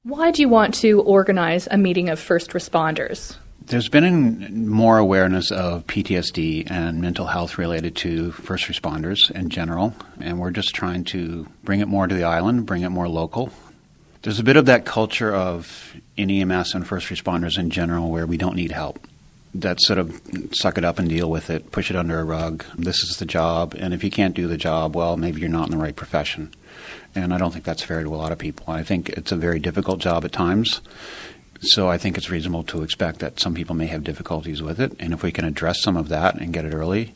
Why do you want to organize a meeting of first responders? There's been more awareness of PTSD and mental health related to first responders in general, and we're just trying to bring it more to the island, bring it more local. There's a bit of that culture of in EMS and first responders in general where we don't need help. That sort of suck it up and deal with it, push it under a rug. This is the job, and if you can't do the job, well, maybe you're not in the right profession. And I don't think that's fair to a lot of people. I think it's a very difficult job at times, so I think it's reasonable to expect that some people may have difficulties with it, and if we can address some of that and get it early,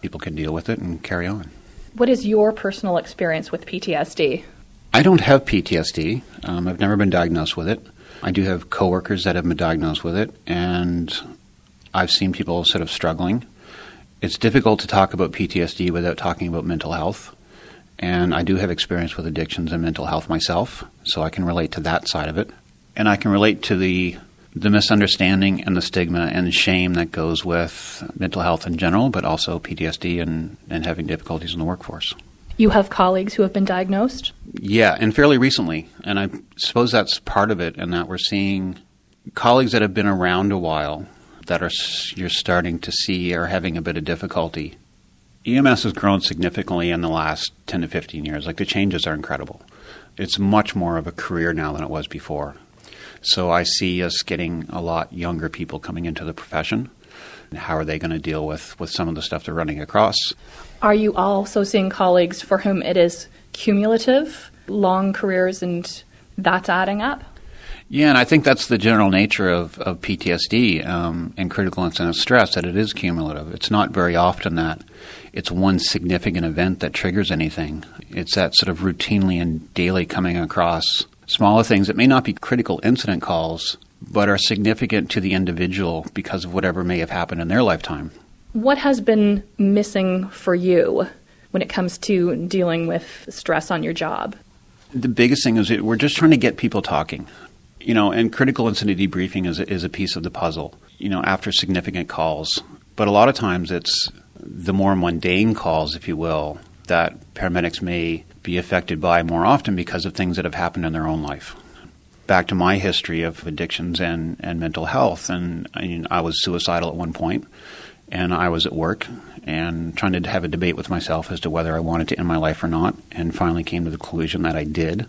people can deal with it and carry on. What is your personal experience with PTSD? I don't have PTSD. I've never been diagnosed with it. I do have coworkers that have been diagnosed with it, and I've seen people sort of struggling. It's difficult to talk about PTSD without talking about mental health, and I do have experience with addictions and mental health myself, so I can relate to that side of it. And I can relate to the misunderstanding and the stigma and the shame that goes with mental health in general, but also PTSD and having difficulties in the workforce. You have colleagues who have been diagnosed? Yeah, and fairly recently. And I suppose that's part of it, in that we're seeing colleagues that have been around a while that you're starting to see are having a bit of difficulty. EMS has grown significantly in the last 10 to 15 years. Like, the changes are incredible. It's much more of a career now than it was before. So I see us getting a lot younger people coming into the profession. And how are they going to deal with some of the stuff they're running across? Are you also seeing colleagues for whom it is cumulative, long careers, and that's adding up? Yeah, and I think that's the general nature of PTSD and critical incident stress, that it is cumulative. It's not very often that it's one significant event that triggers anything. It's that sort of routinely and daily coming across smaller things that may not be critical incident calls, but are significant to the individual because of whatever may have happened in their lifetime. What has been missing for you when it comes to dealing with stress on your job? The biggest thing is we're just trying to get people talking. And critical incident debriefing is a piece of the puzzle, after significant calls. But a lot of times it's the more mundane calls, if you will, that paramedics may be affected by more often because of things that have happened in their own life. Back to my history of addictions and mental health, and I was suicidal at one point, and I was at work and trying to have a debate with myself as to whether I wanted to end my life or not, and finally came to the conclusion that I did.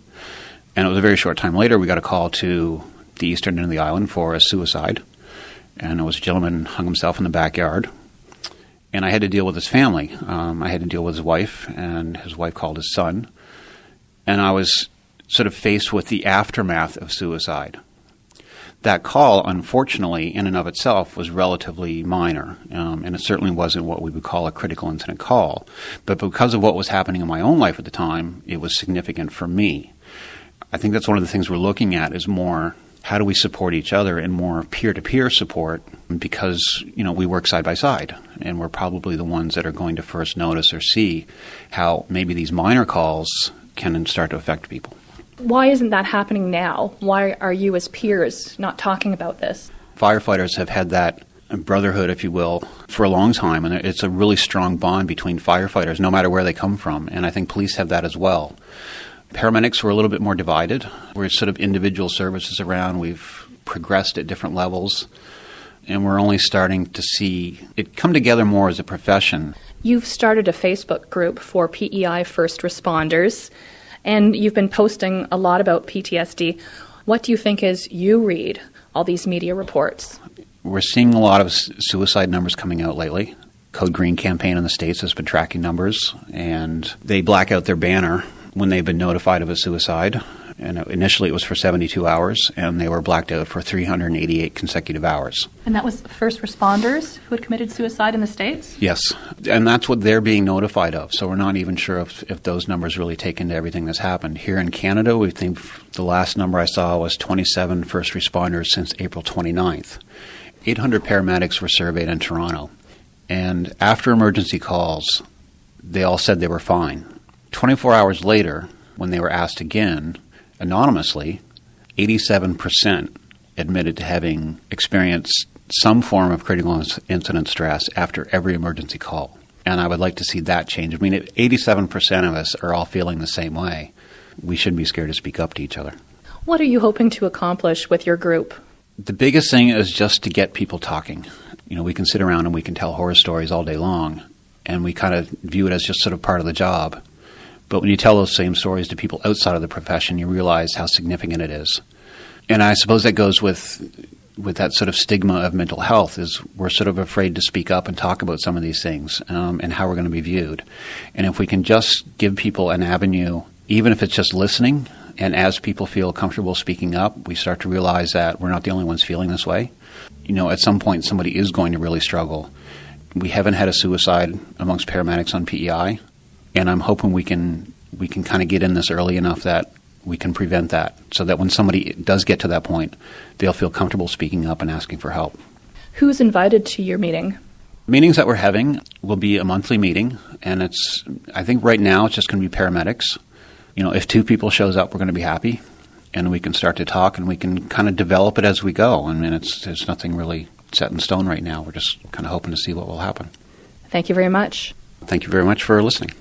And it was a very short time later, we got a call to the eastern end of the island for a suicide. And it was a gentleman hung himself in the backyard. And I had to deal with his family. I had to deal with his wife, and his wife called his son. And I was sort of faced with the aftermath of suicide. That call, unfortunately, in and of itself, was relatively minor. And it certainly wasn't what we would call a critical incident call. But because of what was happening in my own life at the time, it was significant for me. I think that's one of the things we're looking at, is more how do we support each other, and more peer-to-peer support, because we work side by side, and we're probably the ones that are going to first notice or see how maybe these minor calls can start to affect people. Why isn't that happening now? Why are you as peers not talking about this? Firefighters have had that brotherhood, if you will, for a long time, and it's a really strong bond between firefighters, no matter where they come from, and I think police have that as well. Paramedics were a little bit more divided. We're sort of individual services around. We've progressed at different levels, and we're only starting to see it come together more as a profession. You've started a Facebook group for P.E.I. first responders, and you've been posting a lot about PTSD. What do you think as you read all these media reports? We're seeing a lot of suicide numbers coming out lately. Code Green campaign in the States has been tracking numbers, and they black out their banner when they've been notified of a suicide. And initially it was for 72 hours, and they were blacked out for 388 consecutive hours. And that was first responders who had committed suicide in the States? Yes, and that's what they're being notified of. So we're not even sure if those numbers really take into everything that's happened. Here in Canada, we think the last number I saw was 27 first responders since April 29th. 800 paramedics were surveyed in Toronto. And after emergency calls, they all said they were fine. 24 hours later, when they were asked again, anonymously, 87% admitted to having experienced some form of critical incident stress after every emergency call. And I would like to see that change. I mean, if 87% of us are all feeling the same way, we shouldn't be scared to speak up to each other. What are you hoping to accomplish with your group? The biggest thing is just to get people talking. We can sit around and we can tell horror stories all day long, and we kind of view it as just sort of part of the job. But when you tell those same stories to people outside of the profession, you realize how significant it is. And I suppose that goes with that sort of stigma of mental health, is we're sort of afraid to speak up and talk about some of these things and how we're going to be viewed. And if we can just give people an avenue, even if it's just listening, and as people feel comfortable speaking up, we start to realize that we're not the only ones feeling this way. At some point, somebody is going to really struggle. We haven't had a suicide amongst paramedics on P.E.I., and I'm hoping we can kind of get in this early enough that we can prevent that, so that when somebody does get to that point, they'll feel comfortable speaking up and asking for help. Who's invited to your meeting? Meetings that we're having will be a monthly meeting, and I think right now it's just going to be paramedics. If 2 people shows up, we're going to be happy, and we can start to talk, and we can kind of develop it as we go. I mean, there's nothing really set in stone right now. We're just kind of hoping to see what will happen. Thank you very much. Thank you very much for listening.